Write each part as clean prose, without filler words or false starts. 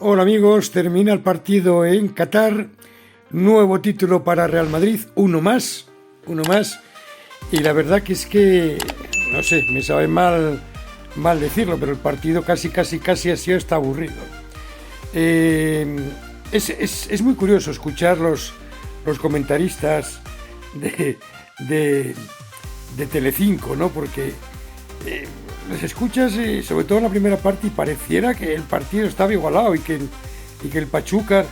Hola amigos, termina el partido en Qatar, nuevo título para Real Madrid, uno más, y la verdad que es que, no sé, me sabe mal decirlo, pero el partido casi ha sido hasta aburrido. Es muy curioso escuchar los comentaristas de Telecinco, ¿no? Porque los escuchas, sobre todo en la primera parte, y pareciera que el partido estaba igualado y que el Pachuca,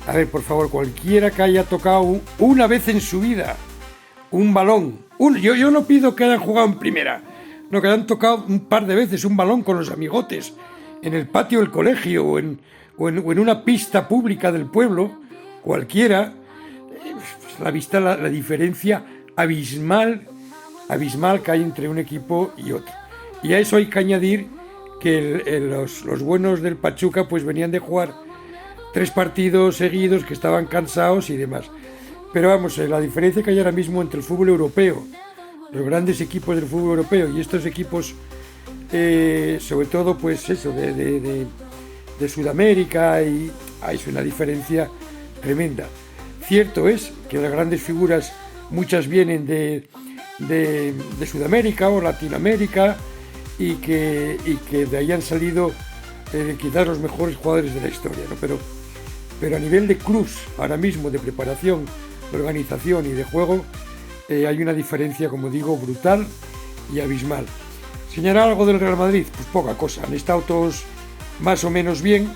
a ver, por favor, cualquiera que haya tocado una vez en su vida un balón, yo no pido que hayan jugado en primera, no, que hayan tocado un par de veces un balón con los amigotes en el patio del colegio o en una pista pública del pueblo, cualquiera, la diferencia abismal que hay entre un equipo y otro. Y a eso hay que añadir que los buenos del Pachuca pues venían de jugar 3 partidos seguidos, que estaban cansados y demás. Pero vamos, la diferencia que hay ahora mismo entre el fútbol europeo, los grandes equipos del fútbol europeo y estos equipos, sobre todo pues eso, de Sudamérica, y hay una diferencia tremenda. Cierto es que las grandes figuras muchas vienen de Sudamérica o Latinoamérica, y que de ahí han salido quizás los mejores jugadores de la historia, ¿no? Pero a nivel de clubs, ahora mismo, de preparación, de organización y de juego, hay una diferencia, como digo, brutal y abismal. ¿Señalar algo del Real Madrid? Pues poca cosa, han estado todos más o menos bien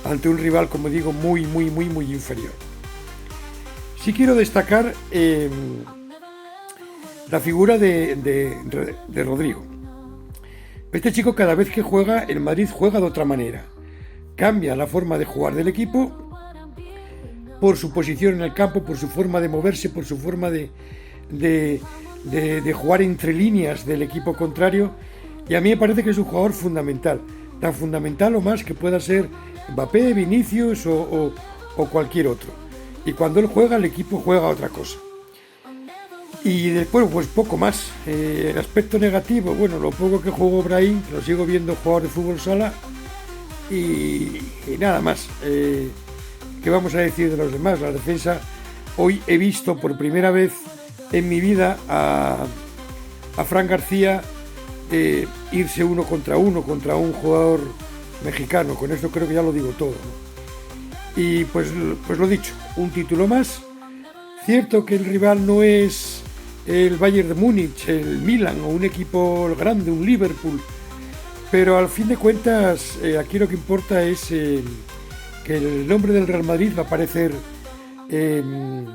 ante un rival, como digo, muy inferior. Sí quiero destacar la figura de Rodrigo. Este chico, cada vez que juega, el Madrid juega de otra manera. Cambia la forma de jugar del equipo por su posición en el campo, por su forma de moverse, por su forma de jugar entre líneas del equipo contrario. Y a mí me parece que es un jugador fundamental. Tan fundamental o más que pueda ser Mbappé, Vinicius o cualquier otro. Y cuando él juega, el equipo juega otra cosa. Y después, pues poco más. El aspecto negativo, bueno, lo poco que jugó Brahim, lo sigo viendo jugador de fútbol sala, y nada más. ¿Qué vamos a decir de los demás? La defensa, hoy he visto por primera vez en mi vida a Fran García irse uno contra un jugador mexicano. Con esto creo que ya lo digo todo, ¿no? Y pues lo dicho, un título más. Cierto que el rival no es el Bayern de Múnich, el Milan o un equipo grande, un Liverpool, pero al fin de cuentas aquí lo que importa es que el nombre del Real Madrid va a aparecer en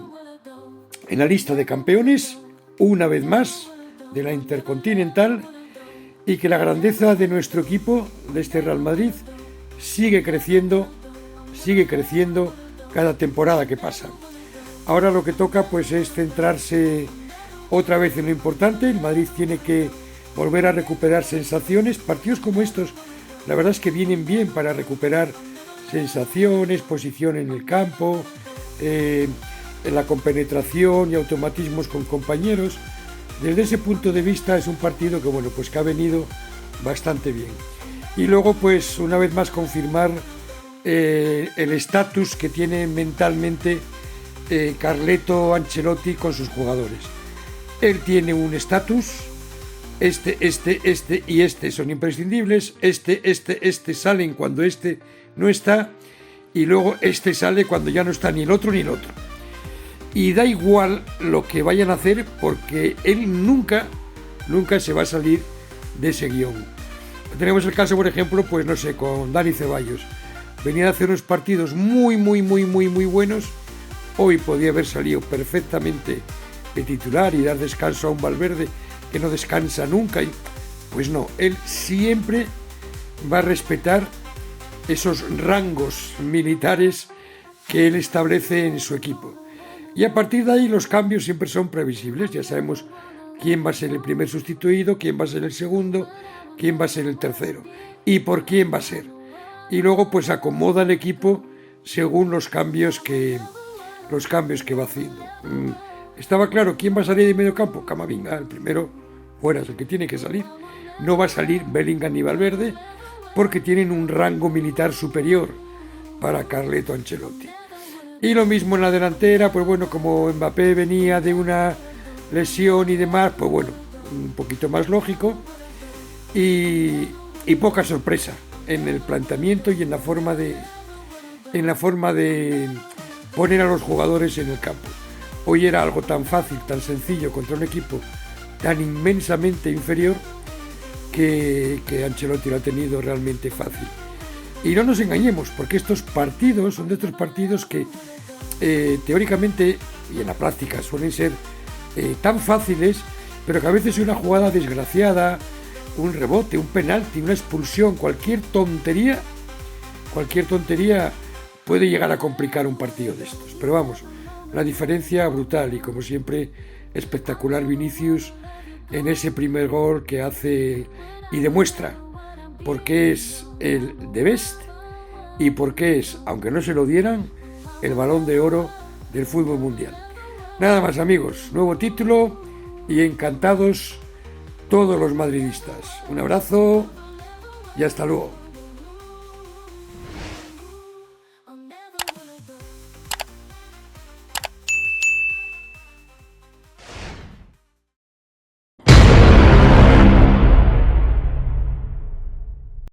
la lista de campeones una vez más de la Intercontinental, y que la grandeza de nuestro equipo, de este Real Madrid, sigue creciendo cada temporada que pasa. Ahora lo que toca pues es centrarse otra vez en lo importante. El Madrid tiene que volver a recuperar sensaciones. Partidos como estos, la verdad es que vienen bien para recuperar sensaciones, posición en el campo, la compenetración y automatismos con compañeros. Desde ese punto de vista es un partido que, bueno, pues que ha venido bastante bien. Y luego, pues una vez más confirmar el estatus que tiene mentalmente Carleto Ancelotti con sus jugadores. Él tiene un estatus, este y este son imprescindibles, este salen cuando este no está, y luego este sale cuando ya no está ni el otro. Y da igual lo que vayan a hacer, porque él nunca se va a salir de ese guión. Tenemos el caso, por ejemplo, pues no sé, con Dani Ceballos. Venía a hacer unos partidos muy buenos. Hoy podía haber salido perfectamente de titular y dar descanso a un Valverde que no descansa nunca. Pues no, él siempre va a respetar esos rangos militares que él establece en su equipo. Y a partir de ahí los cambios siempre son previsibles. Ya sabemos quién va a ser el primer sustituido, quién va a ser el segundo, quién va a ser el tercero y por quién va a ser. Y luego pues acomoda el equipo según los cambios que va haciendo. Estaba claro quién va a salir de medio campo. Camavinga, el primero fuera, es el que tiene que salir. No va a salir Bellingham ni Valverde. porque tienen un rango militar superior para Carleto Ancelotti. Y lo mismo en la delantera, pues bueno, como Mbappé venía de una lesión y demás, pues bueno, un poquito más lógico y poca sorpresa en el planteamiento y en la forma de poner a los jugadores en el campo. Hoy era algo tan fácil, tan sencillo contra un equipo tan inmensamente inferior que Ancelotti lo ha tenido realmente fácil. Y no nos engañemos, porque estos partidos son de estos partidos que teóricamente y en la práctica suelen ser tan fáciles, pero que a veces una jugada desgraciada, un rebote, un penalti, una expulsión, cualquier tontería puede llegar a complicar un partido de estos. Pero vamos, la diferencia brutal y como siempre espectacular Vinicius en ese primer gol que hace y demuestra por qué es el The Best y por qué es, aunque no se lo dieran, el Balón de Oro del fútbol mundial. Nada más, amigos, nuevo título y encantados todos los madridistas. Un abrazo y hasta luego.